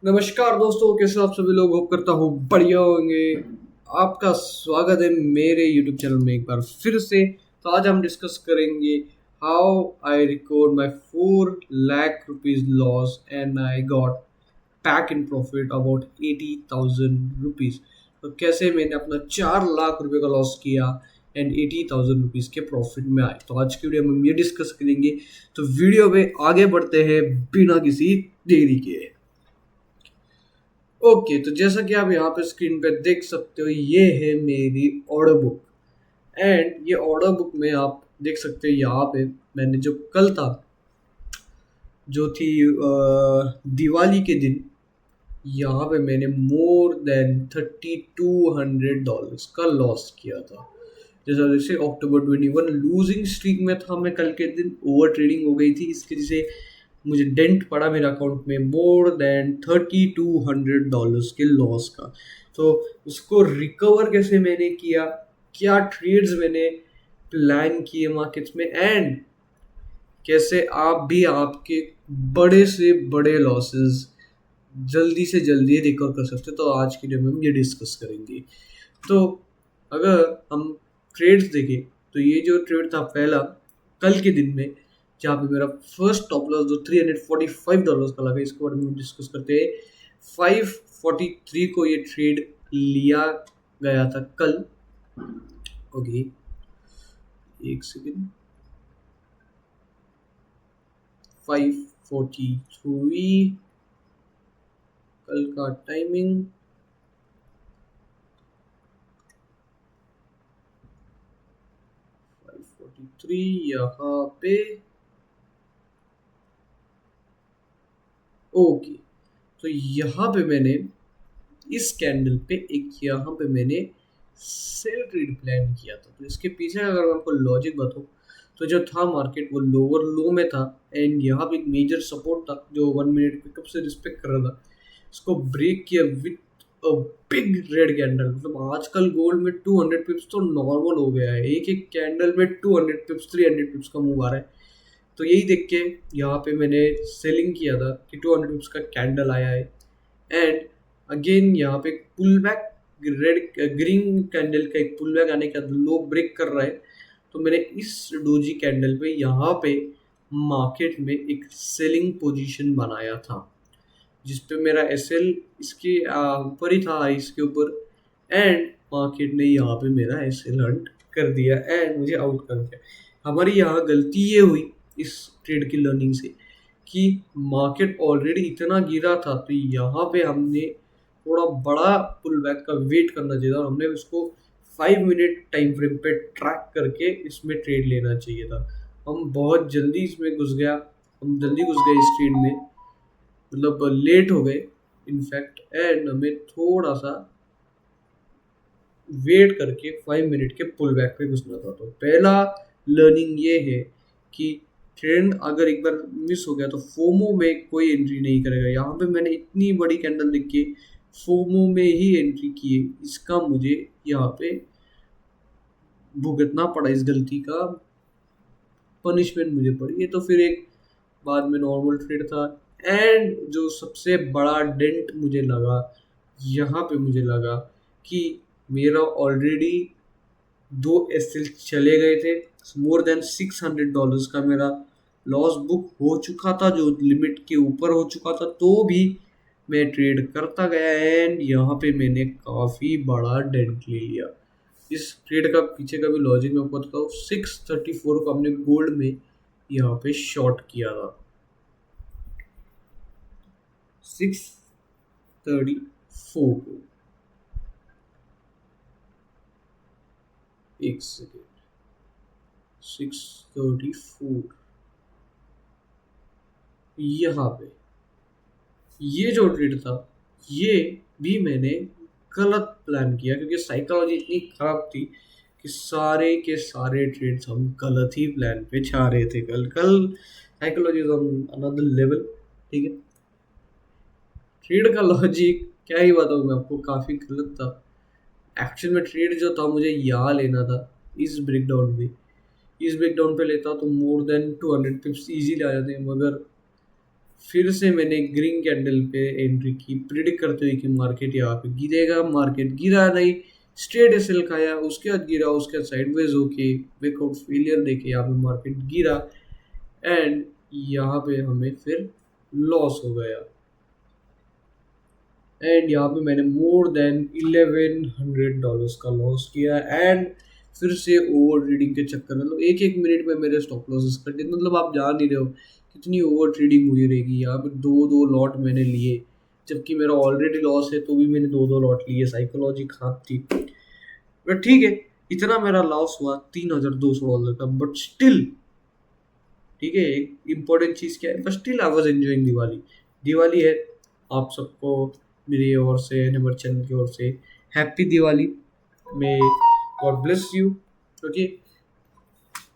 नमस्कार दोस्तों, कैसे हो आप सभी लोग। होप करता हूँ बढ़िया होंगे। आपका स्वागत है मेरे YouTube चैनल में एक बार फिर से। तो आज हम डिस्कस करेंगे how I record my 4 lakh rupees loss and I got back in profit about 80,000 rupees. तो कैसे मैंने अपना 4 लाख रुपए का लॉस किया एंड 80,000 रुपीज के प्रॉफिट में आए। तो आज की वीडियो में हम ये डिस्कस करेंगे। तो वीडियो में आगे बढ़ते हैं बिना किसी देरी के। ओके, तो जैसा कि आप यहाँ पे स्क्रीन पे देख सकते हो, ये है मेरी ऑर्डर बुक। एंड ये ऑर्डर बुक में आप देख सकते हो, यहाँ पे मैंने जो कल था, जो थी दिवाली के दिन, यहाँ पे मैंने मोर देन $3,200 का लॉस किया था। जैसा जैसे अक्टूबर 21 लूजिंग स्ट्रीक में था मैं, कल के दिन ओवर ट्रेडिंग हो गई थी, इसके जैसे मुझे डेंट पड़ा मेरे अकाउंट में मोर देन $3,200 के लॉस का। तो उसको रिकवर कैसे मैंने किया, क्या ट्रेड्स मैंने प्लान किए मार्केट्स में, एंड कैसे आप भी आपके बड़े से बड़े लॉसेस जल्दी से जल्दी रिकवर कर सकते हो। तो आज की वीडियो में हम ये डिस्कस करेंगे। तो अगर हम ट्रेड्स देखें, तो ये जो ट्रेड था पहला कल के दिन में, जहाँ पे मेरा फर्स्ट टॉप लॉस जो $345 का लगा, इसके बारे में डिस्कस करते हैं। 543 को ये ट्रेड लिया गया था कल। ओके, एक सेकेंड। 543 कल का टाइमिंग, यहाँ पे। ओके, तो यहाँ पे मैंने इस कैंडल पे यहाँ पे मैंने सेल ट्रेड प्लान किया था। तो इसके पीछे अगर मैं आपको लॉजिक बताऊँ, तो जो था मार्केट वो लोअर लो में था, एंड यहाँ पे एक मेजर सपोर्ट था जो 1 मिनट पिकअप से रिस्पेक्ट कर रहा था। इसको ब्रेक किया with a big red candle. मतलब आजकल गोल्ड में 200 पिप्स तो नॉर्मल हो गया है, एक एक कैंडल में 200 पिप्स 300 पिप्स का मूव आ रहा है। तो यही देख के यहाँ पे मैंने सेलिंग किया था कि 200 पिप्स का कैंडल आया है। एंड अगेन यहाँ पे pull back, red green candle का एक पुल बैक आने के बाद लो ब्रेक कर रहा है। तो मैंने इस डोजी कैंडल पे यहाँ पे मार्केट में एक सेलिंग पोजीशन बनाया था, जिस पे मेरा एसएल इसके ऊपर ही था, इसके ऊपर। एंड मार्केट ने यहाँ पे मेरा एसएल हंट कर दिया एंड मुझे आउट कर दिया। हमारी यहाँ गलती ये हुई इस ट्रेड की लर्निंग से कि मार्केट ऑलरेडी इतना गिरा था, तो यहाँ पे हमने थोड़ा बड़ा पुल बैक का वेट करना चाहिए था। हमने उसको 5 मिनट टाइम फ्रेम पे ट्रैक करके इसमें ट्रेड लेना चाहिए था। हम बहुत जल्दी इसमें घुस गया, हम जल्दी घुस गए इस ट्रेड में, मतलब लेट हो गए इनफैक्ट। एंड हमें थोड़ा सा वेट करके 5 मिनट के पुल बैक पे घुसना था। तो पहला लर्निंग ये है कि ट्रेंड अगर एक बार मिस हो गया तो फोमो में कोई एंट्री नहीं करेगा। यहाँ पे मैंने इतनी बड़ी कैंडल देख के फोमो में ही एंट्री की है, इसका मुझे यहाँ पे भुगतना पड़ा, इस गलती का पनिशमेंट मुझे पड़ी है। तो फिर एक बाद में नॉर्मल ट्रेड था। एंड जो सबसे बड़ा डेंट मुझे लगा, यहाँ पे मुझे लगा कि मेरा ऑलरेडी 2 एसएल चले गए थे। मोर देन $600 का मेरा लॉस बुक हो चुका था, जो लिमिट के ऊपर हो चुका था, तो भी मैं ट्रेड करता गया। एंड यहाँ पे मैंने काफ़ी बड़ा डेंट ले लिया। इस ट्रेड का पीछे का भी लॉजिक मैं आपको बताता हूँ। 634 को हमने गोल्ड में यहाँ पे शॉर्ट किया था। 634 को, एक सेकेंड, 634 यहाँ पे ये जो ट्रेड था, ये भी मैंने गलत प्लान किया, क्योंकि साइकोलॉजी इतनी खराब थी कि सारे के सारे ट्रेड्स हम गलत ही प्लान पे जा रहे थे। कल साइकोलॉजी अनदर लेवल। ठीक है, ट्रेड का लॉजिक क्या ही बताऊँ मैं आपको, काफ़ी गलत था। एक्चुअल में ट्रेड जो था मुझे यहाँ लेना था इस ब्रेकडाउन पे। इस ब्रेकडाउन पे लेता तो मोर देन 200 पिप्स इजीली आ जाते, मगर फिर से मैंने ग्रीन कैंडल पे एंट्री की, प्रिडिक्ट करते हुए कि मार्केट यहाँ पे गिरेगा। मार्केट गिरा नहीं, स्ट्रेट एसएल खाया, उसके बाद गिरा, उसके बाद साइडवेज होके ब्रेकआउट फेलियर देके यहाँ पे मार्केट गिरा। एंड यहाँ पे हमें फिर लॉस हो गया। एंड यहाँ पे मैंने मोर देन $1100 का लॉस किया। एंड फिर से ओवर ट्रेडिंग के चक्कर में, मतलब एक एक मिनट में मेरे स्टॉप लॉसेस कटे, मतलब आप जान नहीं रहे हो कितनी ओवर ट्रेडिंग हुई रहेगी। यहाँ पे दो दो लॉट मैंने लिए, जबकि मेरा ऑलरेडी लॉस है, तो भी मैंने दो दो लॉट लिए। साइकोलॉजी खराब थी, बट ठीक है, इतना मेरा लॉस हुआ $3200 का, बट स्टिल ठीक है। एक इम्पोर्टेंट चीज़ क्या है, but still I was enjoying Diwali. Diwali है, आप सबको मेरी ओर से, हमारे चैनल की ओर से happy Diwali. May God bless you. Okay,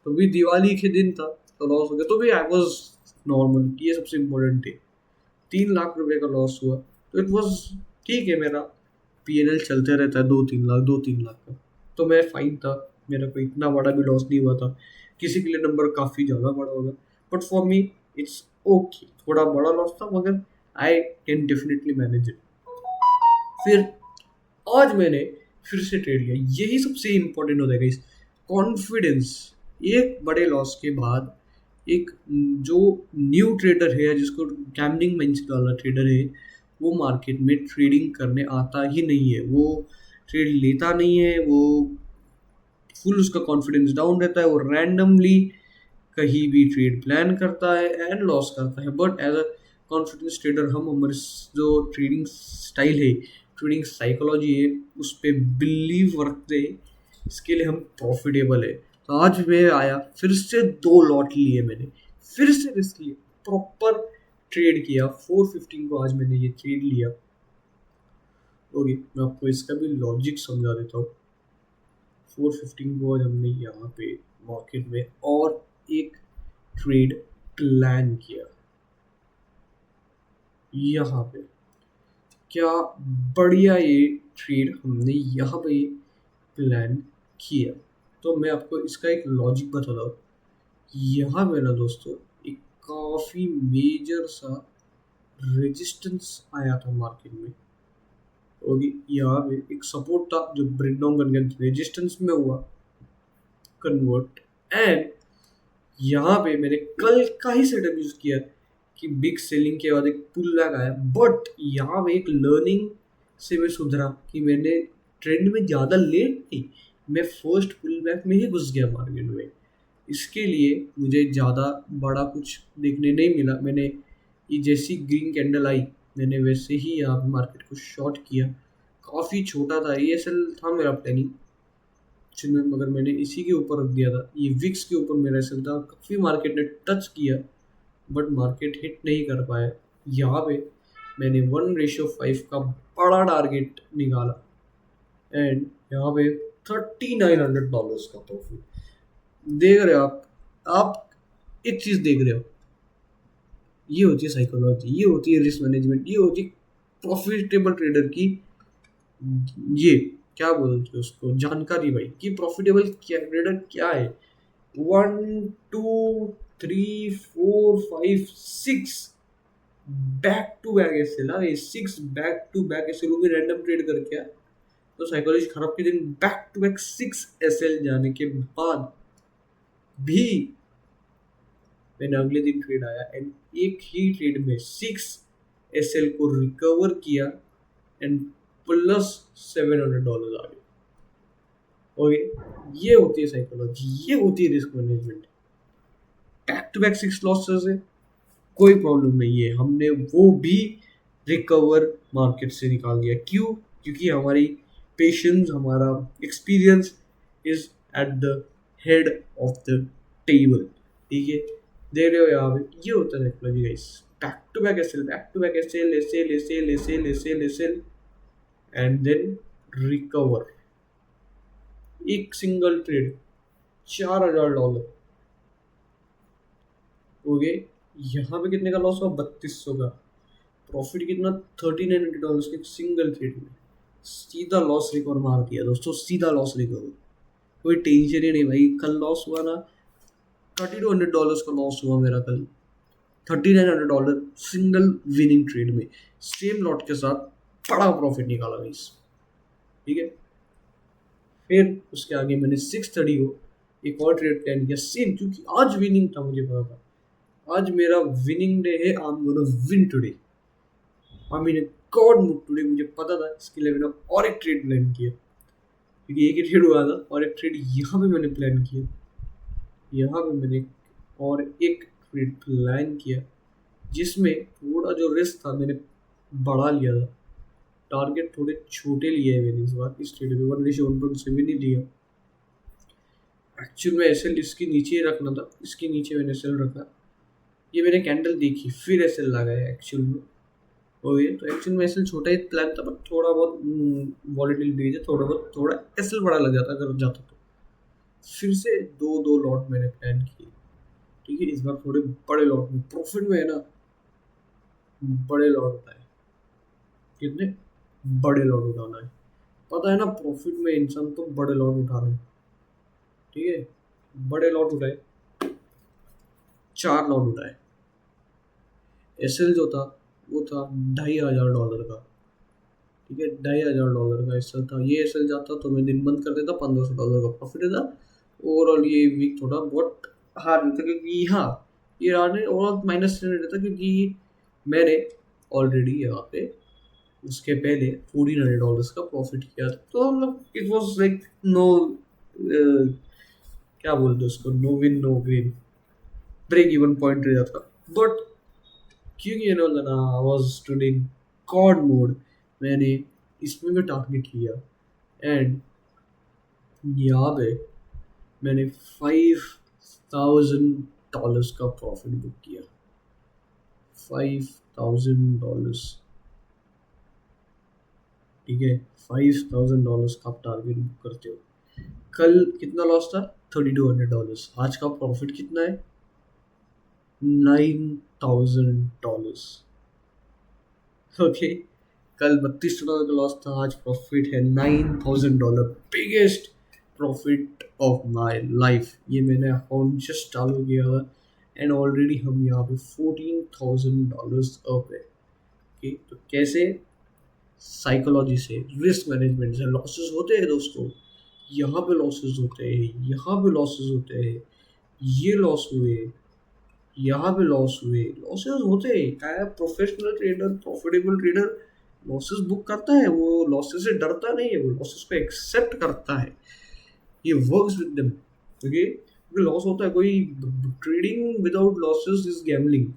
तो भी दिवाली के दिन था तो लॉस हो गया, तो भी आई वॉज नॉर्मल। ये सबसे इम्पोर्टेंट है। 3 लाख रुपए का लॉस हुआ, तो इट वॉज ठीक है। मेरा पीएनएल चलते रहता है 2-3 लाख, 2-3 लाख का, तो मैं फाइन था। मेरा कोई इतना बड़ा भी लॉस नहीं हुआ था। किसी के लिए नंबर काफ़ी ज़्यादा बड़ा होगा, but for me it's okay. थोड़ा बड़ा लॉस था, मगर I can definitely manage it. फिर आज मैंने फिर से ट्रेड लिया। यही सबसे इम्पोर्टेंट होता है गाइस, कॉन्फिडेंस। एक बड़े लॉस के बाद एक जो न्यू ट्रेडर है, जिसको गैम्बलिंग माइंडसेट वाला ट्रेडर है, वो मार्केट में ट्रेडिंग करने आता ही नहीं है। वो ट्रेड लेता नहीं है, वो फुल, उसका कॉन्फिडेंस डाउन रहता है। वो रैंडमली कहीं भी ट्रेड प्लान करता है एंड लॉस करता है। But as a confidence trader, हम हमारे जो ट्रेडिंग स्टाइल है, ट्रेडिंग साइकोलॉजी है, उस पर बिलीव रखते हैं। इसके लिए हम प्रॉफिटेबल है। तो आज मैं आया, फिर से 2 लॉट लिए मैंने, फिर से रिस्क लिया, प्रॉपर ट्रेड किया। 415 को आज मैंने ये ट्रेड लिया। ओके, मैं आपको इसका भी लॉजिक समझा देता हूँ। 415 को आज हमने यहाँ पे मार्केट में और एक ट्रेड प्लान किया। यहाँ पे क्या बढ़िया ये ट्रेड हमने यहाँ पे प्लान किया। तो मैं आपको इसका एक लॉजिक बताता हूँ। यहाँ पे ना दोस्तों, एक काफ़ी मेजर सा रेजिस्टेंस आया था मार्केट में। और यहाँ पे एक सपोर्ट था जो ब्रेक डाउन करके रेजिस्टेंस में हुआ कन्वर्ट। एंड यहाँ पे मैंने कल का ही सेटअप यूज किया कि बिग सेलिंग के बाद एक पुल बैक आया। बट यहाँ पे एक लर्निंग से मैं सुधरा कि मैंने ट्रेंड में ज़्यादा लेट नहीं, मैं फर्स्ट पुल बैक में ही घुस गया मार्केट में। इसके लिए मुझे ज़्यादा बड़ा कुछ देखने नहीं मिला। मैंने ये जैसी ग्रीन कैंडल आई, मैंने वैसे ही यहाँ पे मार्केट को शॉर्ट किया। काफ़ी छोटा था, ये एसएल था मेरा प्लानिंग, जिनमें मगर मैंने इसी के ऊपर रख दिया था। ये विक्स के ऊपर मेरा एसएल था। काफ़ी मार्केट ने टच किया, बट मार्केट हिट नहीं कर पाया। यहाँ पे मैंने 1:5 का बड़ा टारगेट निकाला एंड यहाँ पे $3900 का प्रॉफिट। देख रहे हो आप एक चीज़ देख रहे हो, ये होती है साइकोलॉजी, ये होती है रिस्क मैनेजमेंट, ये होती है प्रॉफिटेबल ट्रेडर की, ये क्या बोलते हैं उसको, जानकारी भाई, कि प्रॉफिटेबल क्या ट्रेडर क्या है। 1 2 3 4 5 6 बैक टू बैक ऐसे ना, ये 6 बैक टू बैक ऐसे लोग रैंडम ट्रेड करके आए। तो साइकोलॉजी खराब के दिन बैक टू बैक 6 एसएल जाने के बाद भी मैंने अगले दिन ट्रेड आया एंड एक ही ट्रेड में 6 एसएल को रिकवर किया एंड प्लस $700 आ गए। ओके, ये होती है साइकोलॉजी, ये होती है risk management. Back to back 6 losses है, कोई प्रॉब्लम नहीं है, हमने वो भी रिकवर मार्केट से निकाल दिया। क्यों? क्योंकि हमारी पेशेंस, हमारा experience is at the head of the table. ठीक है, देख रहे हो यहाँ पे, ये होता है psychology guys. Back to back SL, back to back SL, SL SL SL SL SL and then recover. एक सिंगल ट्रेड $4000। ओके, यहाँ पे कितने का लॉस हुआ? 3200 का। प्रॉफिट कितना? $3900 के सिंगल ट्रेड में। सीधा लॉस रिकवर मार दिया दोस्तों, सीधा लॉस रिकवर। कोई टेंशन ही नहीं भाई। कल लॉस हुआ ना, $3200 का लॉस हुआ मेरा कल। $3900 सिंगल विनिंग ट्रेड में, सेम लॉट के साथ बड़ा प्रॉफिट निकाला गाइस। ठीक है, फिर उसके आगे मैंने 6:30 को एक और ट्रेड प्लान किया सेम, क्योंकि आज विनिंग था, मुझे पता था आज मेरा विनिंग डे है, I am gonna win today, I mean God move today, मुझे पता था। इसके लिए मैंने और एक ट्रेड प्लान किया, क्योंकि एक ही ट्रेड हुआ था, और एक ट्रेड यहाँ पे मैंने प्लान किया, यहाँ पे मैंने और एक ट्रेड प्लान किया जिसमें थोड़ा जो रिस्क था मैंने बढ़ा लिया था, टारगेट थोड़े छोटे लिए हैं मैंने इस बार इस ट्रेड में, 1:1.7 नहीं लिया। एक्चुअल में एसएल इसके नीचे ही रखना था, इसके नीचे मैंने एसएल रखा, ये मैंने कैंडल देखी फिर एसएल लगाया एक्चुअल में। और ये तो एक्चुअल में एसएल छोटा ही प्लान था, बट थोड़ा बहुत वॉलेटिलिटी है, थोड़ा एसएल बड़ा लग जाता अगर जाता तो। फिर से दो दो लॉट मैंने प्लान किए। ठीक है, इस बार थोड़े बड़े लॉट में प्रॉफिट में है ना, बड़े लॉट उठाए। कितने बड़े लॉट उठाना है, पता है ना, प्रॉफिट में इंसान तो बड़े लॉट उठाना है। ठीक है, बड़े लॉट उठाए, 4 लॉट उठाए। एसएल जो था वो था $2,500 का। ठीक है, $2,500 का एसएल था। ये एसएल जाता तो मैं दिन बंद कर देता, $1,500 का प्रॉफिट था। ओवरऑल ये वीक थोड़ा बहुत हार था, क्योंकि हाँ ये हारने ओवरऑल माइनस रहता, क्योंकि मैंने ऑलरेडी यहाँ पे उसके पहले $1,400 का प्रॉफिट किया था, तो मतलब इट वॉज लाइक नो, क्या बोलते उसको, no win no gain, break even point रह जाता। बट क्योंकि ये ना वाज स्टूडिंग गॉड मोड, मैंने इसमें भी टारगेट लिया, एंड यहाँ पे मैंने $5,000 का प्रॉफिट बुक किया। $5,000। ठीक है, $5,000 का आप टारगेट बुक करते हो। कल कितना लॉस था, $3,200। आज का प्रॉफिट कितना है, $9,000। ओके, कल $32 का लॉस था, आज प्रॉफिट है $9,000, biggest profit of my life. ये मैंने अकाउंट जस्ट चालू किया था, एंड ऑलरेडी हम यहाँ पे $14,000 अप है। ओके, तो कैसे, साइकोलॉजी से, रिस्क मैनेजमेंट से लॉसेस होते हैं दोस्तों, यहाँ पे लॉसेस होते हैं, यहाँ पे लॉसेस होते हैं, ये लॉस हुए, यहाँ पे लॉस हुए, लॉसेस होते हैं। क्या professional trader, profitable trader losses book करता है, वो लॉसेस से डरता नहीं है, वो लॉसेस को एक्सेप्ट करता है, ये वर्क्स विद देम। ओके, क्योंकि लॉस होता है, कोई trading without losses is gambling.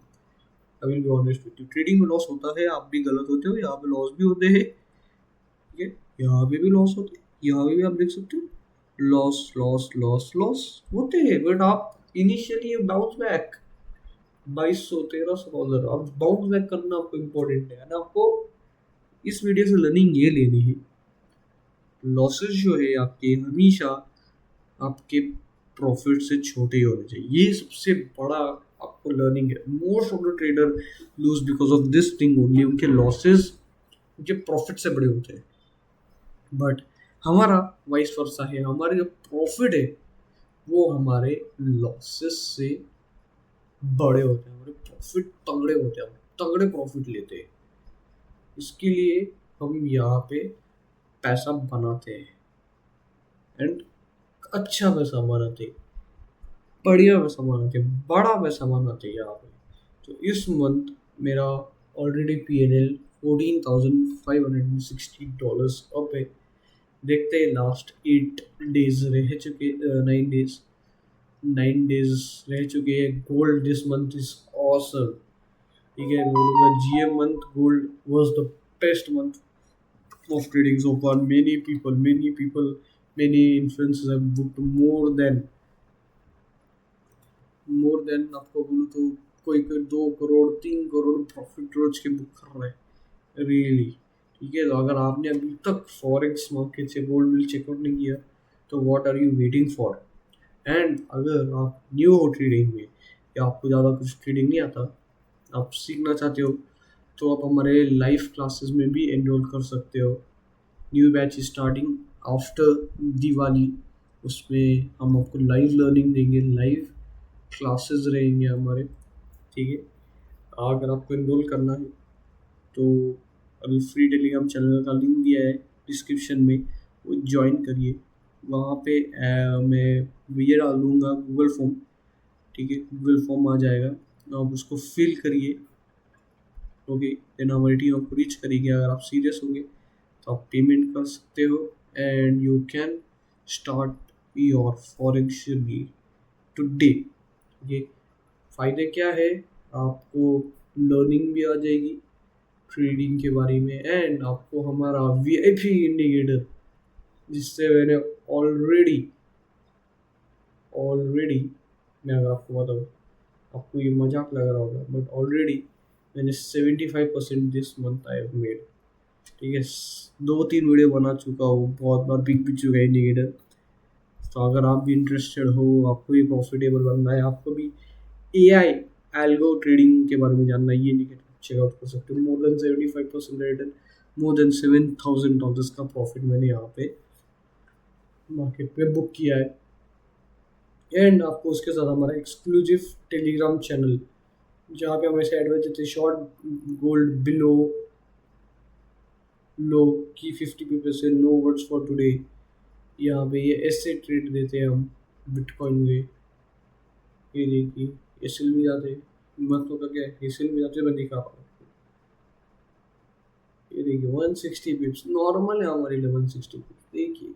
I will be honest with you, trading में लॉस होता है, आप भी गलत होते हो, यहाँ पे लॉस भी होते हैं। ठीक है, यहाँ पे भी लॉस होते हैं, यहाँ पे भी आप देख सकते हो लॉस लॉस लॉस लॉस होते हैं, बट आप इनिशियली बाउंस बैक, $2,200-1300 अब बाउंस बैक करना आपको इम्पोर्टेंट है ना। आपको इस वीडियो से लर्निंग ये लेनी है, लॉसेस जो है आपके हमेशा आपके प्रॉफिट से छोटे ही होने चाहिए, ये सबसे बड़ा आपको लर्निंग है। Most of the trader lose because of this thing only, उनके लॉसेस उनके प्रॉफिट से बड़े होते हैं। बट हमारा वाइस वर्सा है, हमारे जो प्रॉफिट है वो हमारे लॉसेस से बड़े होते हैं, हमारे प्रॉफिट तगड़े होते हैं, हम तगड़े प्रॉफिट लेते हैं। इसके लिए हम यहाँ पे पैसा बनाते हैं, एंड अच्छा पैसा बनाते हैं, बढ़िया पैसा बनाते हैं, बड़ा पैसा बनाते हैं यहाँ पे। तो इस मंथ मेरा ऑलरेडी PNL $14,560 अप है। देखते हैं, लास्ट 8 डेज रह चुके, 9 डेज, 9 डेज रह चुके हैं। Gold this month is awesome. ठीक है, बोलूँगा GM month gold was the best month of trading so far. Many influencers have booked more than आपको बोलूँ तो कोई कोई 2 करोड़ 3 करोड़ प्रॉफिट रोज के बुक कर रहे हैं, रियली। ठीक है, तो अगर आपने अभी तक फॉरेक्स मार्केट से गोल्ड मिल चेकआउट नहीं किया तो what are you waiting for. And अगर आप न्यू हो ट्रेडिंग में, या आपको ज़्यादा कुछ ट्रेडिंग नहीं आता, आप सीखना चाहते हो, तो आप हमारे लाइव क्लासेस में भी एनरोल कर सकते हो। New batch starting after Diwali, उसमें हम आपको लाइव लर्निंग देंगे, लाइव क्लासेस रहेंगे हमारे। ठीक है, अगर आपको इनरोल करना है तो अभी फ्री टेलीग्राम चैनल का लिंक दिया है डिस्क्रिप्शन में, वो ज्वाइन करिए। वहाँ पे मैं ये डाल दूँगा गूगल फॉर्म, ठीक है, गूगल फॉर्म आ जाएगा, तो आप उसको फिल करिए। ओके, देन हमारी टीम आपको रीच करेगी। अगर आप सीरियस होंगे तो आप पेमेंट कर सकते हो and you can start your forex journey today. ये फ़ायदे क्या है, आपको लर्निंग भी आ जाएगी ट्रेडिंग के बारे में, एंड आपको हमारा वीआईपी इंडिकेटर, जिससे मैंने ऑलरेडी ऑलरेडी मैं अगर आपको बताऊँ, आपको ये मजाक लग रहा होगा बट ऑलरेडी मैंने 75% this month I have made. ठीक है, 2-3 वीडियो बना चुका हूँ, बहुत बार बिक भी चुका है इंडिकेटर। तो अगर आप भी इंटरेस्टेड हो, आपको भी प्रॉफिटेबल बनना है, आपको भी एआई एल्गो ट्रेडिंग के बारे में जानना है, ये इंडिकेटर चेकआउट कर सकते हो। More than 75% return, more than $7,000 का प्रॉफिट मैंने यहाँ पे मार्केट पे बुक किया है। एंड आपको उसके साथ हमारा एक्सक्लूसिव टेलीग्राम चैनल, जहाँ पे हम ऐसे एडवाइस देते हैं, शॉर्ट गोल्ड बिलो लो की 50% नो वर्ड्स फॉर टुडे। यहाँ पे ये ऐसे ट्रेड देते हैं हम बिटकॉइन में। ये देखिए, ये सिल भी जाते हैं, मतलब का क्या है, ये सिल भी जाते हैं, मैं दिखा रहा हूँ। ये देखिए 160 पिप्स नॉर्मल है हमारे लिए, 160 पिप्स देखिए।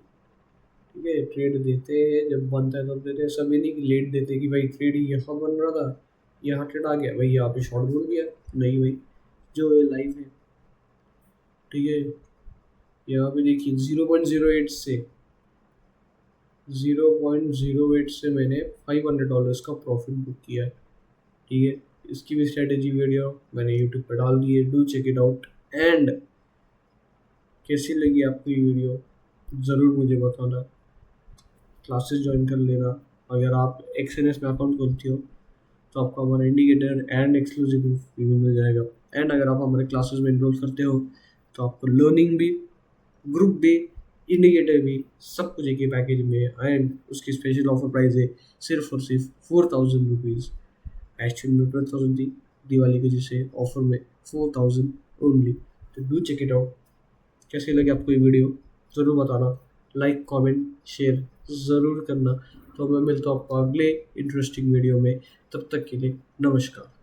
ठीक है, ट्रेड देते हैं, जब बनता है तब देते हैं, सब नहीं कि लेट देते कि भाई ट्रेड यहाँ बन रहा था, यहाँ ट्रेड आ गया भाई, यहाँ पे शॉर्ट बोल गया। नहीं भाई, जो ये लाइफ है। ठीक है, यहाँ पे देखिए 0.08 से मैंने $500 का प्रॉफिट बुक किया है। ठीक है, इसकी भी स्ट्रेटेजी वीडियो मैंने यूट्यूब पर डाल दी है, do check it out. And कैसी लगी आपको ये वीडियो ज़रूर मुझे बताना, क्लासेस ज्वाइन कर लेना। अगर आप एक्सएनएस में अकाउंट खोलते हो तो आपको हमारा इंडिकेटर एंड एक्सक्लूसिव मिल जाएगा। एंड अगर आप हमारे क्लासेस में इनरोल करते हो तो आपको लर्निंग भी, ग्रुप भी, इंडिकेटर भी, सब कुछ एक ही पैकेज में है। एंड उसकी स्पेशल ऑफर प्राइस है सिर्फ और सिर्फ ₹4,000। एक्चुअली में 12,000 थी, दिवाली की वजह से ऑफर में 4,000 ओनली। तो डू चेक इट आउट। कैसी लगी आपको ये वीडियो ज़रूर बताना, लाइक कमेंट शेयर ज़रूर करना। तो मैं मिलता हूँ आपको अगले इंटरेस्टिंग वीडियो में, तब तक के लिए नमस्कार।